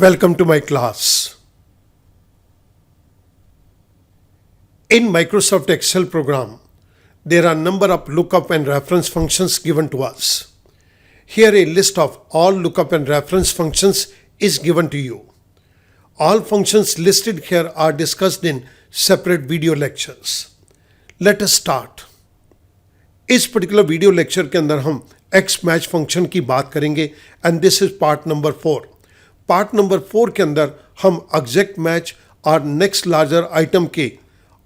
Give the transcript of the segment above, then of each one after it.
Welcome to my class. In Microsoft Excel program, there are a number of lookup and reference functions given to us. Here a list of all lookup and reference functions is given to you. All functions listed here are discussed in separate video lectures. Let us start. इस particular video lecture के अंदर हम x match function की बात करेंगे and this is part number 4. Part number 4 के अंदर हम एग्जैक्ट मैच और नेक्स्ट लार्जर आइटम के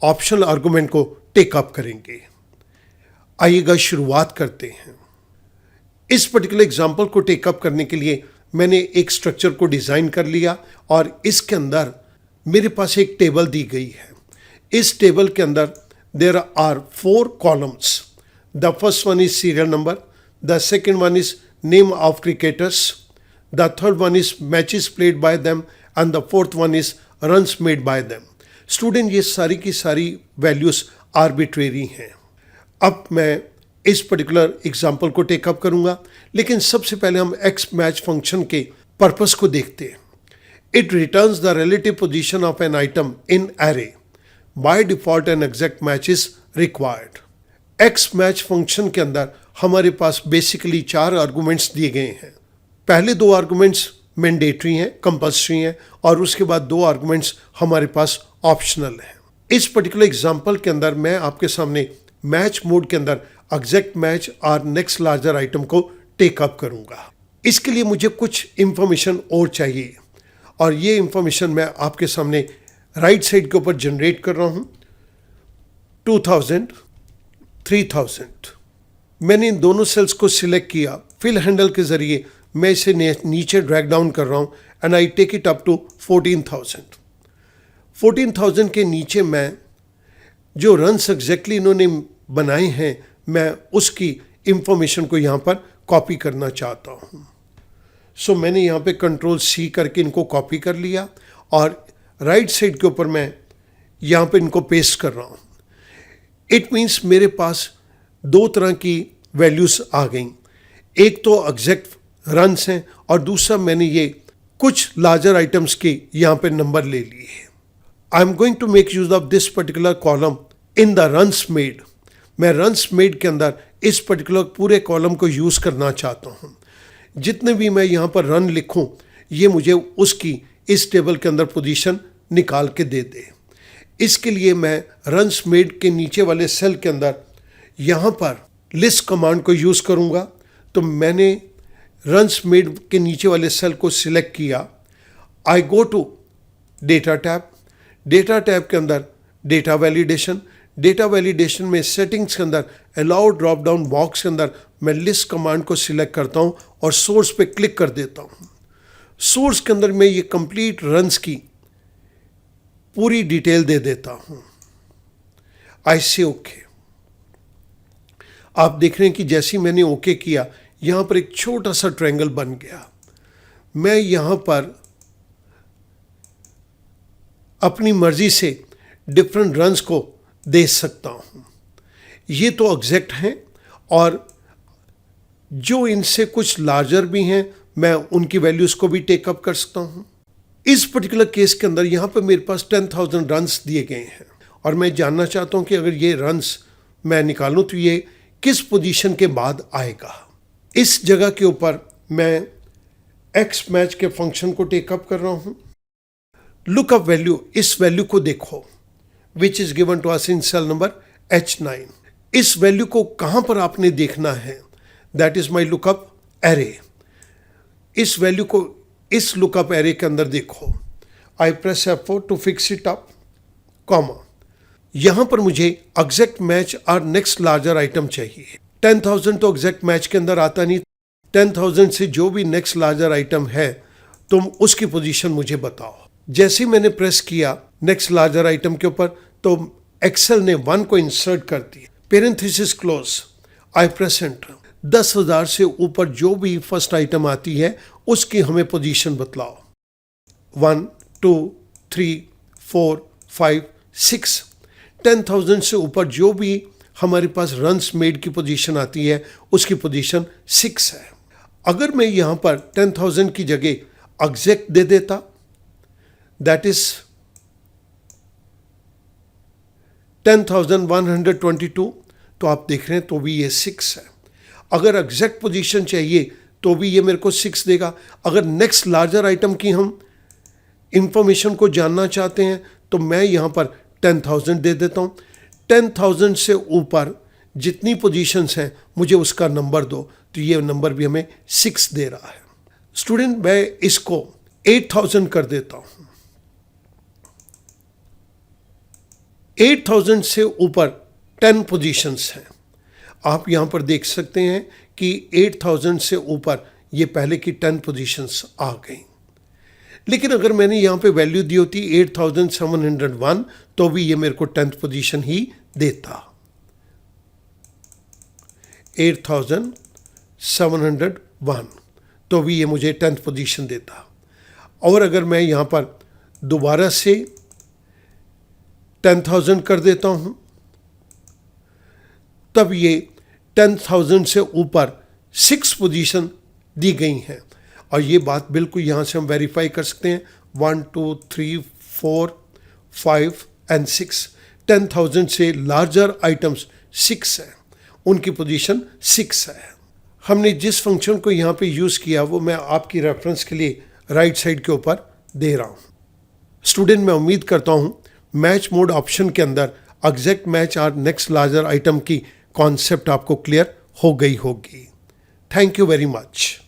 ऑप्शनल आर्गुमेंट को टेकअप करेंगे. आइएगा शुरुआत करते हैं. इस पर्टिकुलर एग्जाम्पल को टेकअप करने के लिए मैंने एक स्ट्रक्चर को डिज़ाइन कर लिया और इसके अंदर मेरे पास एक टेबल दी गई है. इस टेबल के अंदर there are 4 columns. The first one is serial number, the second one is name of cricketers, the third one is matches played by them and the fourth one is runs made by them. Student ये सारी की सारी values arbitrary हैं. अब मैं इस particular example को take up करूँगा, लेकिन सबसे पहले हम एक्स मैच फंक्शन के पर्पस को देखते हैं. It returns the relative position of an item in array. By default an exact match is required. X match function के अंदर हमारे पास बेसिकली 4 आर्गुमेंट्स दिए गए हैं. पहले 2 आर्गुमेंट्स मैंडेटरी हैं, कंपल्सरी हैं, और उसके बाद 2 आर्गुमेंट्स हमारे पास ऑप्शनल हैं. इस पर्टिकुलर एग्जांपल के अंदर मैं आपके सामने मैच मोड के अंदर एग्जैक्ट मैच और नेक्स्ट लार्जर आइटम को टेकअप करूंगा. इसके लिए मुझे कुछ इंफॉर्मेशन और चाहिए और ये इंफॉर्मेशन मैं आपके सामने राइट साइड के ऊपर जनरेट कर रहा हूँ. 2000, 3000. मैंने इन दोनों सेल्स को सिलेक्ट किया. फिल हैंडल के ज़रिए मैं इसे नीचे ड्रैग डाउन कर रहा हूँ and I take it up to 14,000. 14,000 के नीचे मैं जो रन्स एग्जैक्टली इन्होंने बनाए हैं मैं उसकी इंफॉर्मेशन को यहाँ पर कॉपी करना चाहता हूँ. सो मैंने यहाँ पे Ctrl+C करके इनको कॉपी कर लिया और राइट साइड के ऊपर मैं यहाँ पे इनको पेस्ट कर रहा हूँ. इट मीन्स मेरे पास 2 तरह की वैल्यूज़ आ गई. एक तो एग्जैक्ट रन्स हैं और दूसरा मैंने ये कुछ लार्जर आइटम्स के यहाँ पे नंबर ले लिए हैं. I am going to make use of this particular column in the runs made. मैं रन्स मेड के अंदर इस पर्टिकुलर पूरे कॉलम को यूज़ करना चाहता हूँ. जितने भी मैं यहाँ पर रन लिखूँ ये मुझे उसकी इस टेबल के अंदर पोजीशन निकाल के दे दे. इसके लिए मैं रन्स मेड के नीचे वाले सेल के अंदर यहाँ पर लिस्ट कमांड को यूज़ करूँगा. तो मैंने रन्स मेड के नीचे वाले सेल को सिलेक्ट किया. I go to data tab. Data tab के अंदर डेटा वैलिडेशन. डेटा वैलिडेशन में सेटिंग्स के अंदर अलाउ ड्रॉप डाउन बॉक्स के अंदर मैं लिस्ट कमांड को सिलेक्ट करता हूँ और सोर्स पे क्लिक कर देता हूँ. सोर्स के अंदर मैं ये कंप्लीट रन्स की पूरी डिटेल दे देता हूँ. आई से ओके. आप देख रहे हैं कि जैसे ही मैंने ओके किया यहाँ पर एक छोटा सा ट्रायंगल बन गया. मैं यहाँ पर अपनी मर्जी से डिफरेंट रन्स को दे सकता हूँ. ये तो एग्जैक्ट हैं और जो इनसे कुछ लार्जर भी हैं मैं उनकी वैल्यूज़ को भी टेकअप कर सकता हूँ. इस पर्टिकुलर केस के अंदर यहाँ पर मेरे पास 10,000 रन्स दिए गए हैं और मैं जानना चाहता हूँ कि अगर ये रन्स मैं निकालूँ तो ये किस पोजीशन के बाद आएगा. इस जगह के ऊपर मैं एक्स मैच के फंक्शन को टेकअप कर रहा हूँ. लुकअप वैल्यू, इस वैल्यू को देखो which is given to us in cell number H9. इस वैल्यू को कहाँ पर आपने देखना है? That is my lookup array. इस वैल्यू को इस लुकअप एरे के अंदर देखो. I press F4 to fix it up, comma. यहाँ पर मुझे एग्जैक्ट मैच और नेक्स्ट लार्जर आइटम चाहिए. 10,000 तो एग्जैक्ट मैच के अंदर आता नहीं. 10,000 से जो भी नेक्स्ट लार्जर आइटम है तुम उसकी पोजीशन मुझे बताओ. जैसे ही मैंने प्रेस किया नेक्स्ट लार्जर आइटम के ऊपर तो एक्सेल ने 1 को इंसर्ट कर दिया. Parenthesis close. आई प्रेस एंटर. 10,000 से ऊपर जो भी फर्स्ट आइटम आती है उसकी हमें पोजीशन बतलाओ. 1, 2, 3, 4, 5, 6. 10,000 से ऊपर जो भी हमारे पास रन्स मेड की पोजीशन आती है उसकी पोजीशन 6 है. अगर मैं यहाँ पर 10,000 की जगह एग्जैक्ट दे देता, दैट इज 10,122, तो आप देख रहे हैं तो भी ये 6 है। अगर एग्जैक्ट पोजीशन चाहिए तो भी ये मेरे को 6 देगा। अगर नेक्स्ट लार्जर आइटम की हम इंफॉर्मेशन को जानना चाहते हैं तो मैं यहाँ पर 10,000 दे देता हूँ। 10,000 से ऊपर जितनी पोजीशंस हैं मुझे उसका नंबर दो, तो ये नंबर भी हमें 6 दे रहा है। स्टूडेंट, मैं इसको 8,000 कर देता हूँ। 8,000 से ऊपर 10 पोजीशंस हैं। आप यहाँ पर देख सकते हैं कि 8,000 से ऊपर ये पहले की 10 पोजीशंस आ गई। लेकिन अगर मैंने यहाँ पे वैल्यू दी होती 8,701 तो भी ये मेरे को 10th पोजीशन ही देता। 8,701 तो भी ये मुझे 10th पोजीशन देता। और अगर मैं यहाँ पर दोबारा से 10,000 कर देता हूँ तब ये 10,000 से ऊपर 6 पोजीशन दी गई हैं। और ये बात बिल्कुल यहाँ से हम वेरीफाई कर सकते हैं। 1 2 3 4 5 एंड 6, 10,000 से लार्जर आइटम्स 6 हैं, उनकी पोजीशन 6 है। हमने जिस फंक्शन को यहाँ पे यूज़ किया वो मैं आपकी रेफरेंस के लिए राइट साइड के ऊपर दे रहा हूँ। स्टूडेंट, मैं उम्मीद करता हूँ मैच मोड ऑप्शन के अंदर एग्जैक्ट मैच और नेक्स्ट लार्जर आइटम की कॉन्सेप्ट आपको क्लियर हो गई होगी। Thank you very much.